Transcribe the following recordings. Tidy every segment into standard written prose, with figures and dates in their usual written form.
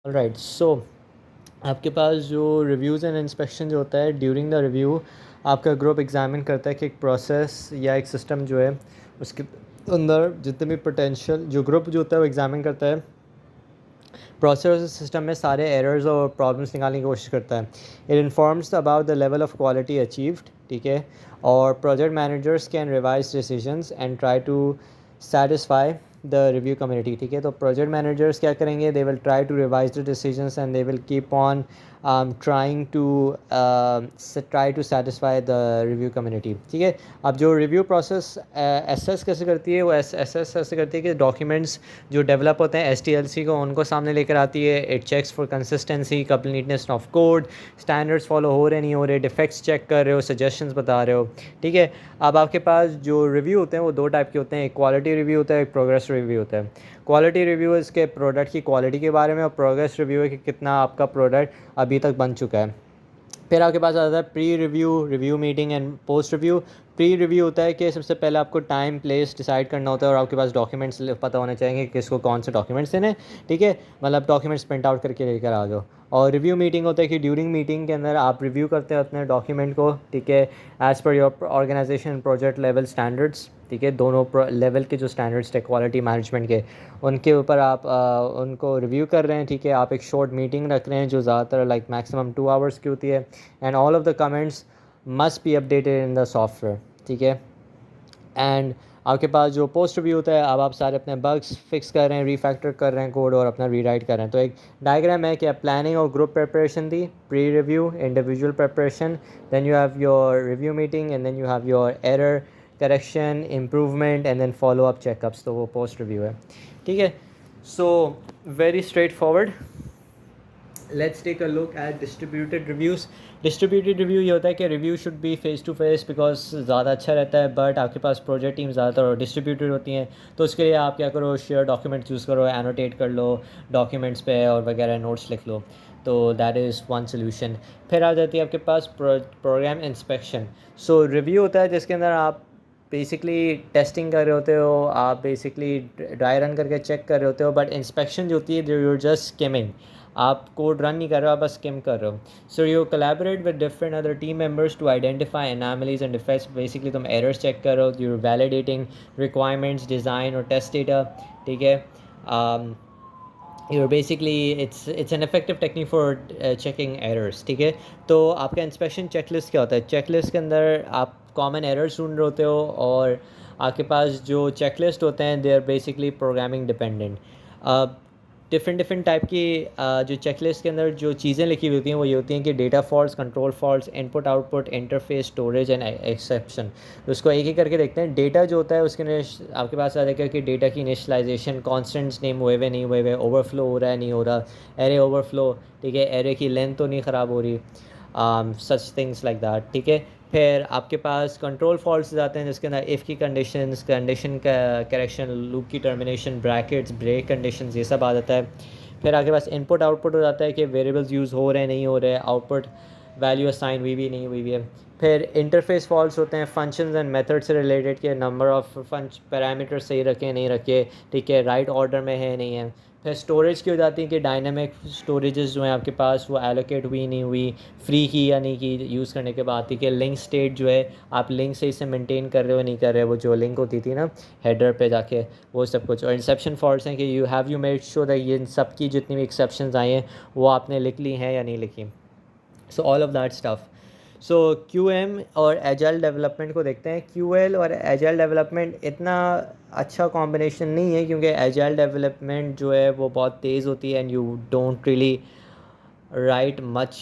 Right. सो आपके पास जो reviews and inspection जो होता है, ड्यूरिंग द रिव्यू आपका ग्रुप एग्जामिन करता है कि एक प्रोसेस या एक सिस्टम जो है उसके अंदर जितने भी पोटेंशियल, जो ग्रुप जो होता है वो एग्जामिन करता है प्रोसेस सिस्टम में सारे एरर्स और प्रॉब्लम्स निकालने की कोशिश करता है। It informs about the level of quality achieved, ठीक है। और project managers can revise decisions and try to satisfy the review community, ठीक है। तो प्रोजेक्ट मैनेजर्स क्या करेंगे, they will try to revise the decisions and they will keep on trying to try to satisfy the review community, ठीक है। अब जो review process assess कैसे करती है, वो एसेस कैसे करती है कि डॉक्यूमेंट्स जो डेवलप होते हैं STLC को उनको सामने लेकर आती है। It checks for consistency, completeness of code, standards follow हो रहे नहीं हो रहे, डिफेक्ट्स चेक कर रहे हो, सजेशंस बता रहे हो, ठीक है। अब आपके पास जो रिव्यू होते हैं वो दो टाइप के होते हैं, एक क्वालिटी रिव्यू होता है, एक प्रोग्रेस रिव्यू होता है। क्वालिटी रिव्यू इसके प्रोडक्ट की क्वालिटी के बारे में, और प्रोग्रेस रिव्यू है कि कितना आपका प्रोडक्ट अभी तक बन चुका है। फिर आपके पास आता है pre review, review meeting and post review. Pre review होता है कि सबसे पहले आपको टाइम प्लेस डिसाइड करना होता है और आपके पास डॉक्यूमेंट्स पता होने चाहिए कि किसको कौन से डॉक्यूमेंट्स देने, ठीक है। मतलब डॉक्यूमेंट्स प्रिंट आउट करके लेकर आ जाओ। और रिव्यू मीटिंग होता है कि ड्यूरिंग मीटिंग के अंदर आप रिव्यू करते हैं अपने डॉक्यूमेंट को, ठीक है, as per your organization project level standards, ठीक है। दोनों लेवल के जो स्टैंडर्ड्स थे क्वालिटी मैनेजमेंट के, उनके ऊपर आप उनको रिव्यू कर रहे हैं, ठीक है। आप एक शॉर्ट मीटिंग रख रहे हैं जो ज़्यादातर लाइक मैक्सिमम 2 आवर्स की होती है, and all of the comments must be updated in the software, ठीक है। एंड आपके पास जो पोस्ट रिव्यू होता है, अब आप सारे अपने बग्स फिक्स कर रहे हैं, रीफैक्टर कर रहे हैं कोड और अपना रीराइट कर रहे हैं। तो एक डायग्राम है कि आप प्लानिंग और ग्रुप प्रिपरेशन थी, pre review, individual preparation, then you have your review meeting and then you have your error correction, improvement and then follow up checkups. तो वो पोस्ट रिव्यू है, ठीक है। So very straightforward. Let's take a look at distributed reviews. Distributed review ये होता है कि review should be face to face because ज़्यादा अच्छा रहता है, बट आपके पास प्रोजेक्ट टीम ज़्यादातर डिस्ट्रीब्यूटेड होती हैं। तो उसके लिए आप क्या करो, शेयर डॉक्यूमेंट यूज़ करो, एनोटेट कर लो डॉक्यूमेंट्स पे और वगैरह नोट्स लिख लो। तो दैट इज़ वन सोल्यूशन। फिर आ जाती है आपके पास प्रोग्राम इंस्पेक्शन। सो रिव्यू होता है जिसके अंदर आप बेसिकली टेस्टिंग कर रहे होते हो, आप बेसिकली ड्राई रन करके चेक कर रहे होते हो, बट इंस्पेक्शन जो होती है यूर जस्ट स्किमिंग, आप कोड रन नहीं कर रहे हो, आप बस स्किम कर रहे हो। So you collaborate with different other team members to identify anomalies and defects. Basically तुम एरर्स चेक कर रहे हो, यू वैलिडेटिंग रिक्वायरमेंट्स, डिज़ाइन और टेस्ट डेटा, ठीक है। you're basically it's an effective technique for checking errors, ठीक है। तो आपका इंस्पेक्शन चेकलिस्ट क्या होता है, चेकलिस्ट के अंदर आप कॉमन एरर्स ढूंढ रहे होते हो, और आपके पास जो चेकलिस्ट होते हैं they are basically programming dependent. Different different type की जो चेकलिस्ट के अंदर जो चीज़ें लिखी हुई होती हैं वो ये होती हैं कि data faults, control faults, input output, interface, storage and exception. तो उसको एक ही करके देखते हैं। डेटा जो होता है उसके अंदर आपके पास आ जाएगा कि डेटा की इनिशलाइजेशन, कॉन्स्टेंट्स नेम हुए हुए नहीं हुए हुए, ओवरफ्लो हो रहा है नहीं हो रहा, एरे ओवरफ्लो, ठीक है, एरे की लेंथ तो नहीं ख़राब हो रही, सच थिंग्स लाइक दैट, ठीक है। फिर आपके पास कंट्रोल फॉल्ट्स आते हैं जिसके अंदर इफ़ की कंडीशंस, कंडीशन का करेक्शन, लूप की टर्मिनेशन, ब्रैकेट्स, ब्रेक कंडीशंस, ये सब आ जाता है। फिर आपके पास इनपुट आउटपुट हो जाता है कि वेरिएबल्स यूज़ हो रहे हैं नहीं हो रहे, आउटपुट वैल्यू असाइन हुई भी नहीं हुई भी है। फिर इंटरफेस फॉल्ट्स होते हैं फंक्शंस एंड मेथड से रिलेटेड के नंबर ऑफ पैरामीटर सही रखे नहीं रखे, ठीक है, राइट ऑर्डर में है नहीं है। फिर स्टोरेज की हो जाती है कि डायनामिक स्टोरेजेस जो हैं आपके पास वो एलोकेट हुई नहीं हुई, फ्री की या नहीं की यूज़ करने के बाद, ठीक है। लिंक स्टेट जो है आप लिंक सही से मेंटेन कर रहे हो नहीं कर रहे हो, वो जो लिंक होती थी ना हेडर पे जाके, वो सब कुछ। और इंसेप्शन फॉल्ट्स हैं कि यू मेड श्योर दैट ये सब की जितनी भी एक्सेप्शंस आई हैं वो आपने लिख ली हैं या नहीं लिखी। So all of that stuff. So QM और एजाइल डेवलपमेंट को देखते हैं। QL और एजाइल डेवलपमेंट इतना अच्छा कॉम्बिनेशन नहीं है क्योंकि एजाइल डेवलपमेंट जो है वो बहुत तेज़ होती है and you don't really right much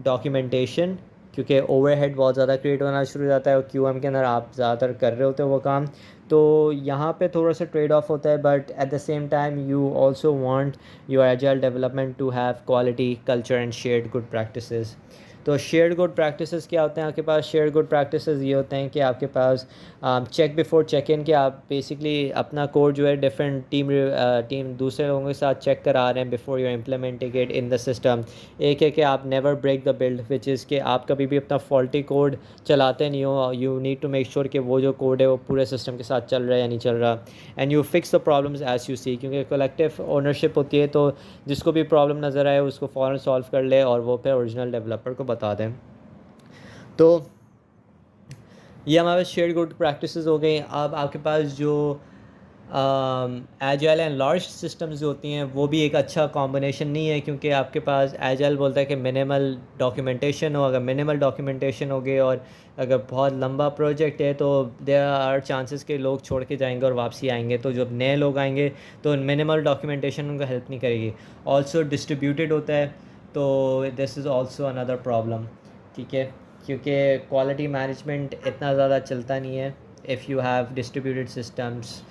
documentation, क्योंकि ओवरहेड बहुत ज़्यादा क्रिएट होना शुरू हो जाता है और QM के अंदर आप ज़्यादातर कर रहे होते हो वो काम। तो यहाँ पे थोड़ा सा ट्रेड ऑफ होता है, but at the same time you also want your agile development to have quality, culture and shared good practices. तो शेयर्ड गुड प्रैक्टिसेस क्या होते हैं आपके पास? शेयर्ड गुड प्रैक्टिसेस ये होते हैं कि आपके पास चेक बिफोर चेक इन, कि आप बेसिकली अपना कोड जो है डिफरेंट टीम दूसरे लोगों के साथ चेक करा रहे हैं before you implementing it in the system. एक है कि आप never break the build, which is कि आप कभी भी अपना फॉल्टी कोड चलाते नहीं हो। You need to make sure कि वो जो कोड है वो पूरे सिस्टम के साथ चल रहा है या नहीं चल रहा। And you fix the problems as you see, क्योंकि कलेक्टिव ओनरशिप होती है, तो जिसको भी प्रॉब्लम नज़र आए उसको फ़ौरन सॉल्व कर ले और वो फिर ओरिजिनल डेवलपर को बता दें। तो ये हमारे शेयर्ड गुड प्रैक्टिसेस हो गई। अब आपके पास जो एजाइल एंड लार्ज सिस्टम्स जो होती हैं वो भी एक अच्छा कॉम्बिनेशन नहीं है, क्योंकि आपके पास एजाइल बोलता है कि मिनिमल डॉक्यूमेंटेशन हो। अगर मिनिमल डॉक्यूमेंटेशन हो गई और अगर बहुत लंबा प्रोजेक्ट है तो देयर आर चांसेस के लोग छोड़ के जाएंगे और वापसी आएंगे, तो जब नए लोग आएंगे तो मिनिमल डॉक्यूमेंटेशन उनको हेल्प नहीं करेगी। ऑल्सो डिस्ट्रीब्यूटेड होता है, तो this is also another problem, ठीक है, क्योंकि क्वालिटी मैनेजमेंट इतना ज़्यादा चलता नहीं है if you have distributed systems.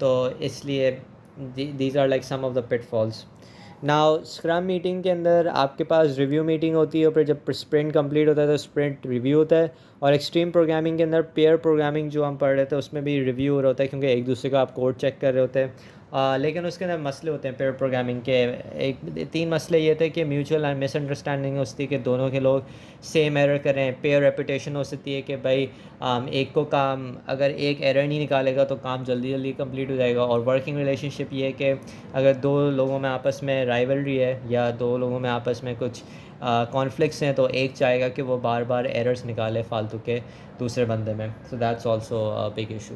तो इसलिए these are like some of the pitfalls. Now scrum meeting के अंदर आपके पास रिव्यू मीटिंग होती है, और फिर जब स्प्रिंट कंप्लीट होता है तो स्प्रिंट रिव्यू होता है। और एक्सट्रीम प्रोग्रामिंग के अंदर पेयर प्रोग्रामिंग जो हम पढ़ रहे थे उसमें भी रिव्यू हो रहा होता है, क्योंकि एक दूसरे का आप कोड चेक कर रहे होते हैं। लेकिन उसके अंदर मसले होते हैं पेयर प्रोग्रामिंग के। एक 3 मसले ये थे कि म्यूचुअल मिसअंडरस्टैंडिंग होती है कि दोनों के लोग सेम एरर कर रहे हैं। पेयर रेपुटेशन हो सकती है कि भाई एक को काम, अगर एक एरर नहीं निकालेगा तो काम जल्दी जल्दी कंप्लीट हो जाएगा। और वर्किंग रिलेशनशिप ये है कि अगर दो लोगों में आपस में राइवलरी है या दो लोगों में आपस में कुछ कॉन्फ्लिक्ट्स हैं, तो एक चाहेगा कि वो बार बार एरर्स निकाले फालतू के दूसरे बंदे में। So that's also a big issue.